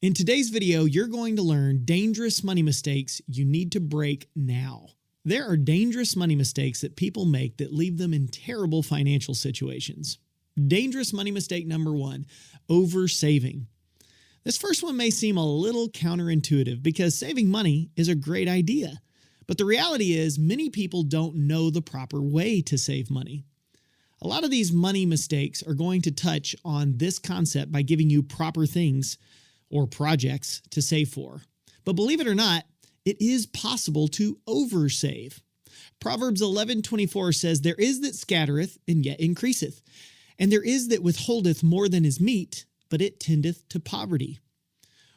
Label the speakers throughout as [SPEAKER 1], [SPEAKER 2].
[SPEAKER 1] In today's video, you're going to learn dangerous money mistakes you need to break now. There are dangerous money mistakes that people make that leave them in terrible financial situations. Dangerous money mistake number 1, oversaving. This first one may seem a little counterintuitive because saving money is a great idea. But the reality is many people don't know the proper way to save money. A lot of these money mistakes are going to touch on this concept by giving you proper things or projects to save for. But believe it or not, it is possible to oversave. Proverbs 11:24 says, "There is that scattereth, and yet increaseth. And there is that withholdeth more than is meet, but it tendeth to poverty."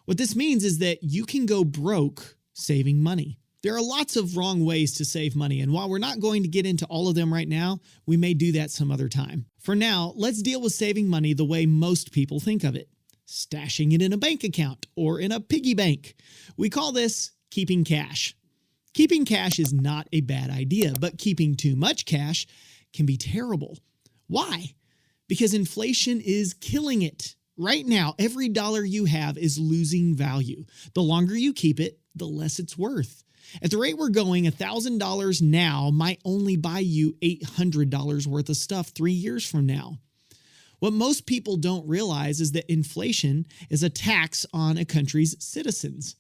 [SPEAKER 1] What this means is that you can go broke saving money. There are lots of wrong ways to save money, and while we're not going to get into all of them right now, we may do that some other time. For now, let's deal with saving money the way most people think of it. Stashing it in a bank account or in a piggy bank. We call this keeping cash. Keeping cash is not a bad idea, but keeping too much cash can be terrible. Why? Because inflation is killing it. Right now, every dollar you have is losing value. The longer you keep it, the less it's worth. At the rate we're going, $1,000 now might only buy you $800 worth of stuff 3 years from now. What most people don't realize is that inflation is a tax on a country's citizens.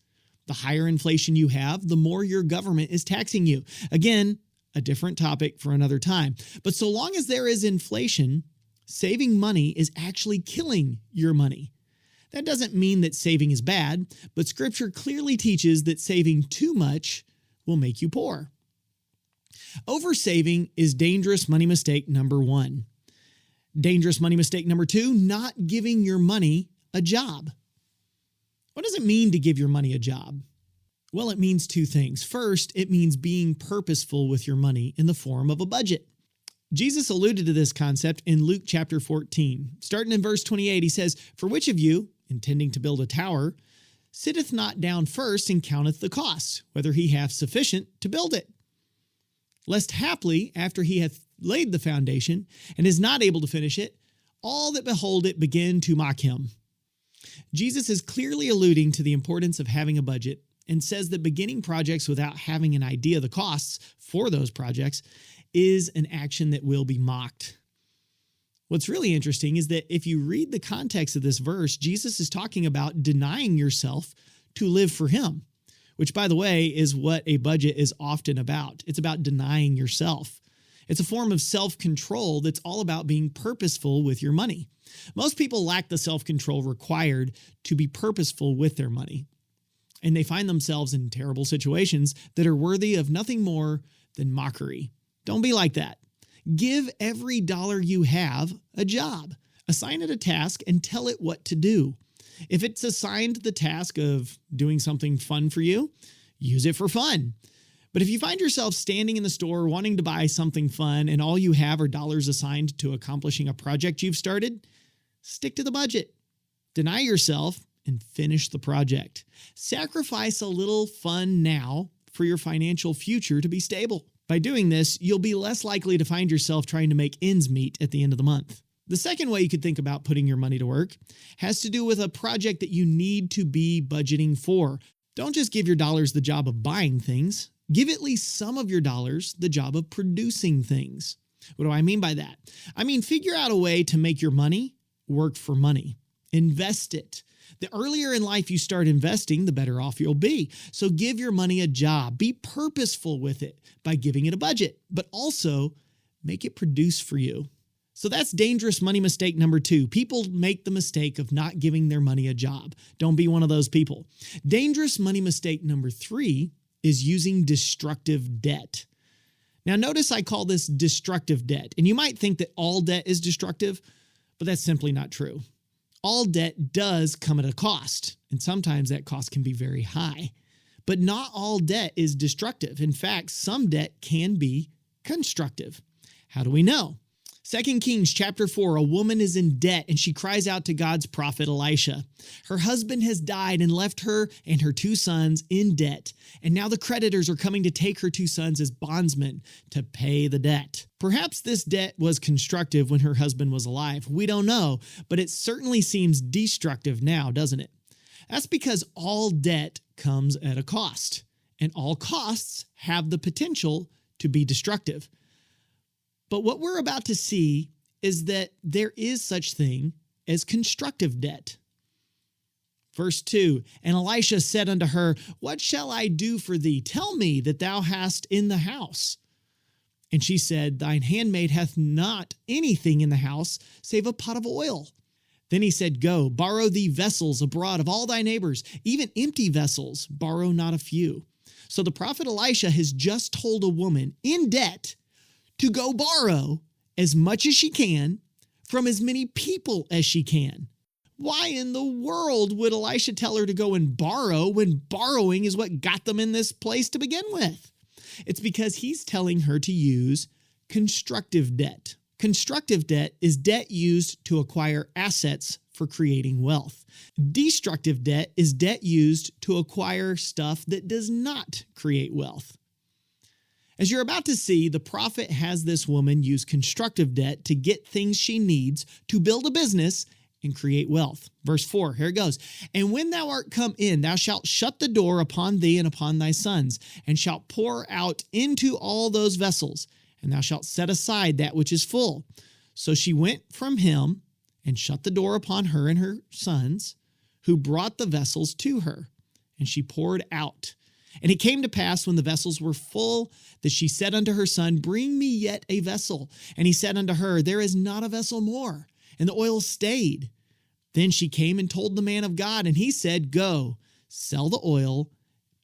[SPEAKER 1] The higher inflation you have, the more your government is taxing you. Again, a different topic for another time. But so long as there is inflation, saving money is actually killing your money. That doesn't mean that saving is bad, but Scripture clearly teaches that saving too much will make you poor. Oversaving is dangerous money mistake number 1. Dangerous money mistake number 2, not giving your money a job. What does it mean to give your money a job? Well, it means 2 things. First, it means being purposeful with your money in the form of a budget. Jesus alluded to this concept in Luke chapter 14. Starting in verse 28, he says, "For which of you, intending to build a tower, sitteth not down first and counteth the cost, whether he hath sufficient to build it? Lest haply, after he hath laid the foundation, and is not able to finish it, all that behold it begin to mock him." Jesus is clearly alluding to the importance of having a budget and says that beginning projects without having an idea of the costs for those projects is an action that will be mocked. What's really interesting is that if you read the context of this verse, Jesus is talking about denying yourself to live for him, which, by the way, is what a budget is often about. It's about denying yourself. It's a form of self-control that's all about being purposeful with your money. Most people lack the self-control required to be purposeful with their money, and they find themselves in terrible situations that are worthy of nothing more than mockery. Don't be like that. Give every dollar you have a job. Assign it a task and tell it what to do. If it's assigned the task of doing something fun for you, use it for fun. But if you find yourself standing in the store wanting to buy something fun and all you have are dollars assigned to accomplishing a project you've started, stick to the budget. Deny yourself and finish the project. Sacrifice a little fun now for your financial future to be stable. By doing this, you'll be less likely to find yourself trying to make ends meet at the end of the month. The second way you could think about putting your money to work has to do with a project that you need to be budgeting for. Don't just give your dollars the job of buying things. Give at least some of your dollars the job of producing things. What do I mean by that? I mean, figure out a way to make your money work for money. Invest it. The earlier in life you start investing, the better off you'll be. So give your money a job. Be purposeful with it by giving it a budget, but also make it produce for you. So that's dangerous money mistake number 2. People make the mistake of not giving their money a job. Don't be one of those people. Dangerous money mistake number 3 is using destructive debt. Now notice I call this destructive debt, and you might think that all debt is destructive, but that's simply not true. All debt does come at a cost, and sometimes that cost can be very high. But not all debt is destructive. In fact, some debt can be constructive. How do we know? 2 Kings chapter 4, a woman is in debt and she cries out to God's prophet Elisha. Her husband has died and left her and her 2 sons in debt. And now the creditors are coming to take her 2 sons as bondsmen to pay the debt. Perhaps this debt was constructive when her husband was alive. We don't know, but it certainly seems destructive now, doesn't it? That's because all debt comes at a cost, and all costs have the potential to be destructive. But what we're about to see is that there is such thing as constructive debt. Verse 2, and Elisha said unto her, what shall I do for thee? Tell me that thou hast in the house. And she said, thine handmaid hath not anything in the house save a pot of oil. Then he said, go, borrow thee vessels abroad of all thy neighbors, even empty vessels, borrow not a few. So the prophet Elisha has just told a woman in debt to go borrow as much as she can from as many people as she can. Why in the world would Elisha tell her to go and borrow when borrowing is what got them in this place to begin with? It's because he's telling her to use constructive debt. Constructive debt is debt used to acquire assets for creating wealth. Destructive debt is debt used to acquire stuff that does not create wealth. As you're about to see, the prophet has this woman use constructive debt to get things she needs to build a business and create wealth. Verse 4, here it goes. And when thou art come in, thou shalt shut the door upon thee and upon thy sons, and shalt pour out into all those vessels, and thou shalt set aside that which is full. So she went from him and shut the door upon her and her sons, who brought the vessels to her, and she poured out. And it came to pass when the vessels were full that she said unto her son, bring me yet a vessel. And he said unto her, there is not a vessel more. And the oil stayed. Then she came and told the man of God, and he said, go, sell the oil,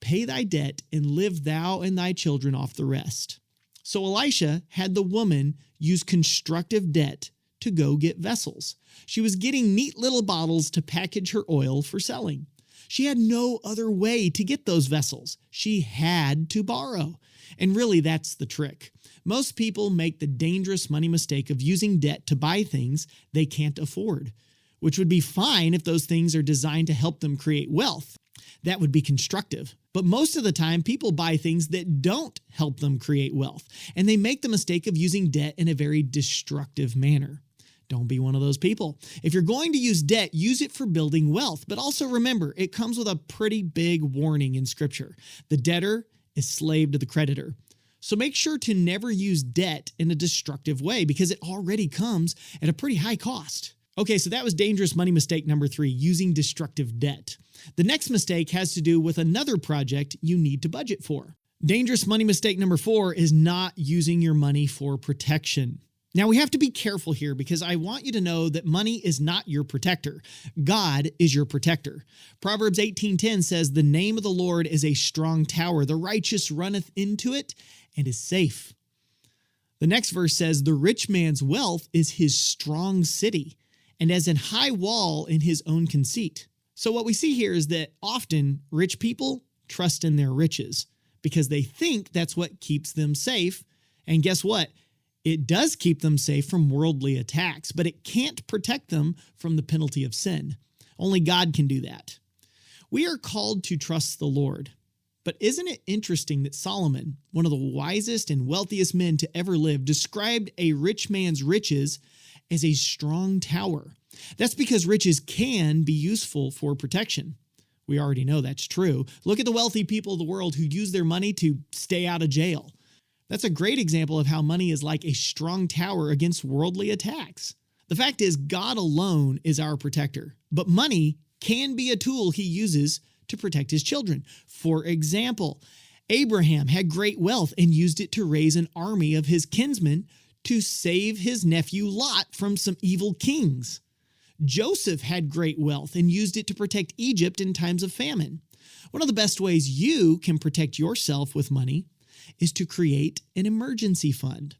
[SPEAKER 1] pay thy debt, and live thou and thy children off the rest. So Elisha had the woman use constructive debt to go get vessels. She was getting neat little bottles to package her oil for selling. She had no other way to get those vessels. She had to borrow. And really, that's the trick. Most people make the dangerous money mistake of using debt to buy things they can't afford, which would be fine if those things are designed to help them create wealth. That would be constructive. But most of the time, people buy things that don't help them create wealth, and they make the mistake of using debt in a very destructive manner. Don't be one of those people. If you're going to use debt, use it for building wealth. But also remember, it comes with a pretty big warning in Scripture. The debtor is slave to the creditor. So make sure to never use debt in a destructive way because it already comes at a pretty high cost. Okay, so that was dangerous money mistake number 3, using destructive debt. The next mistake has to do with another project you need to budget for. Dangerous money mistake number 4 is not using your money for protection. Now, we have to be careful here because I want you to know that money is not your protector. God is your protector. Proverbs 18:10 says, the name of the Lord is a strong tower. The righteous runneth into it and is safe. The next verse says, the rich man's wealth is his strong city, and as an high wall in his own conceit. So what we see here is that often rich people trust in their riches because they think that's what keeps them safe. And guess what? It does keep them safe from worldly attacks, but it can't protect them from the penalty of sin. Only God can do that. We are called to trust the Lord. But isn't it interesting that Solomon, one of the wisest and wealthiest men to ever live, described a rich man's riches as a strong tower? That's because riches can be useful for protection. We already know that's true. Look at the wealthy people of the world who use their money to stay out of jail. That's a great example of how money is like a strong tower against worldly attacks. The fact is, God alone is our protector, but money can be a tool he uses to protect his children. For example, Abraham had great wealth and used it to raise an army of his kinsmen to save his nephew Lot from some evil kings. Joseph had great wealth and used it to protect Egypt in times of famine. One of the best ways you can protect yourself with money is to create an emergency fund.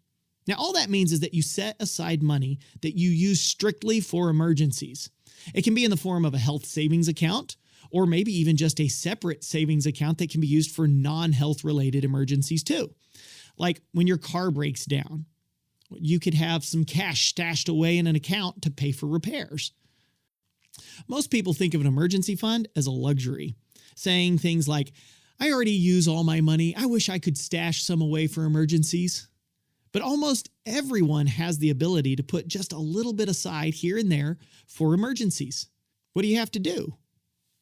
[SPEAKER 1] Now, all that means is that you set aside money that you use strictly for emergencies. It can be in the form of a health savings account, or maybe even just a separate savings account that can be used for non-health related emergencies too. Like when your car breaks down, you could have some cash stashed away in an account to pay for repairs. Most people think of an emergency fund as a luxury, saying things like, I already use all my money. I wish I could stash some away for emergencies. But almost everyone has the ability to put just a little bit aside here and there for emergencies. What do you have to do?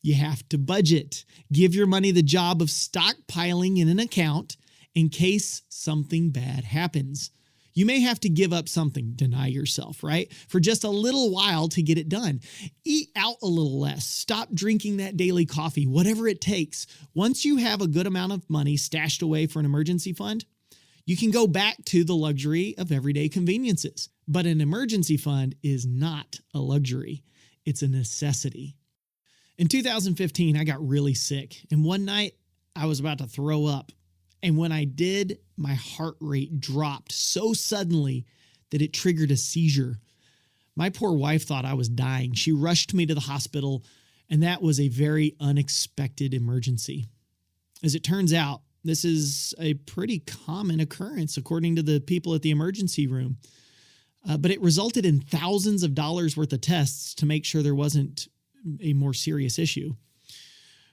[SPEAKER 1] You have to budget. Give your money the job of stockpiling in an account in case something bad happens. You may have to give up something, deny yourself, right? For just a little while to get it done. Eat out a little less. Stop drinking that daily coffee, whatever it takes. Once you have a good amount of money stashed away for an emergency fund, you can go back to the luxury of everyday conveniences. But an emergency fund is not a luxury. It's a necessity. In 2015, I got really sick, and one night I was about to throw up. And when I did, my heart rate dropped so suddenly that it triggered a seizure. My poor wife thought I was dying. She rushed me to the hospital, and that was a very unexpected emergency. As it turns out, this is a pretty common occurrence, according to the people at the emergency room. But it resulted in thousands of dollars worth of tests to make sure there wasn't a more serious issue,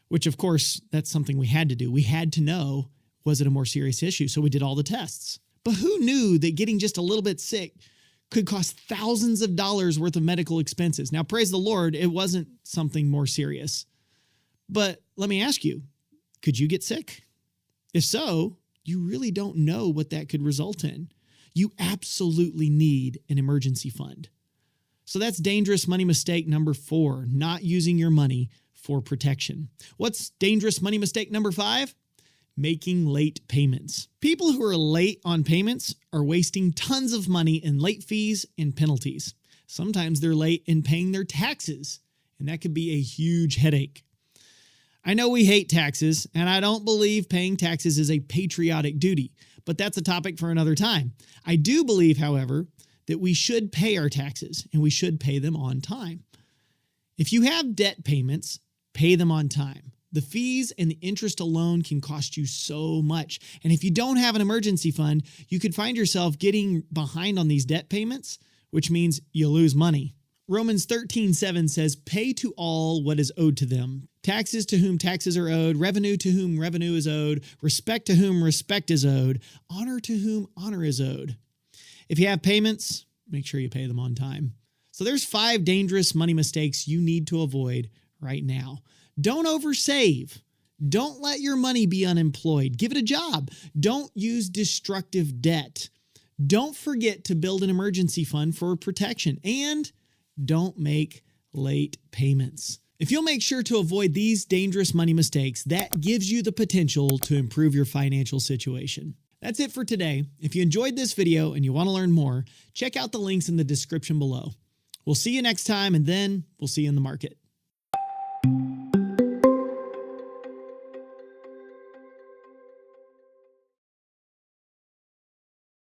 [SPEAKER 1] which, of course, that's something we had to do. We had to know, was it a more serious issue? So we did all the tests. But who knew that getting just a little bit sick could cost thousands of dollars worth of medical expenses? Now, praise the Lord, it wasn't something more serious. But let me ask you, could you get sick? If so, you really don't know what that could result in. You absolutely need an emergency fund. So that's dangerous money mistake number 4, not using your money for protection. What's dangerous money mistake number 5? Making late payments. People who are late on payments are wasting tons of money in late fees and penalties. Sometimes they're late in paying their taxes, and that could be a huge headache. I know we hate taxes, and I don't believe paying taxes is a patriotic duty, but that's a topic for another time. I do believe, however, that we should pay our taxes, and we should pay them on time. If you have debt payments, pay them on time. The fees and the interest alone can cost you so much. And if you don't have an emergency fund, you could find yourself getting behind on these debt payments, which means you lose money. Romans 13:7 says, "Pay to all what is owed to them. Taxes to whom taxes are owed, revenue to whom revenue is owed, respect to whom respect is owed, honor to whom honor is owed." If you have payments, make sure you pay them on time. So there's 5 dangerous money mistakes you need to avoid right now. Don't oversave. Don't let your money be unemployed. Give it a job. Don't use destructive debt. Don't forget to build an emergency fund for protection. And don't make late payments. If you'll make sure to avoid these dangerous money mistakes, that gives you the potential to improve your financial situation. That's it for today. If you enjoyed this video and you want to learn more, check out the links in the description below. We'll see you next time, and then we'll see you in the market.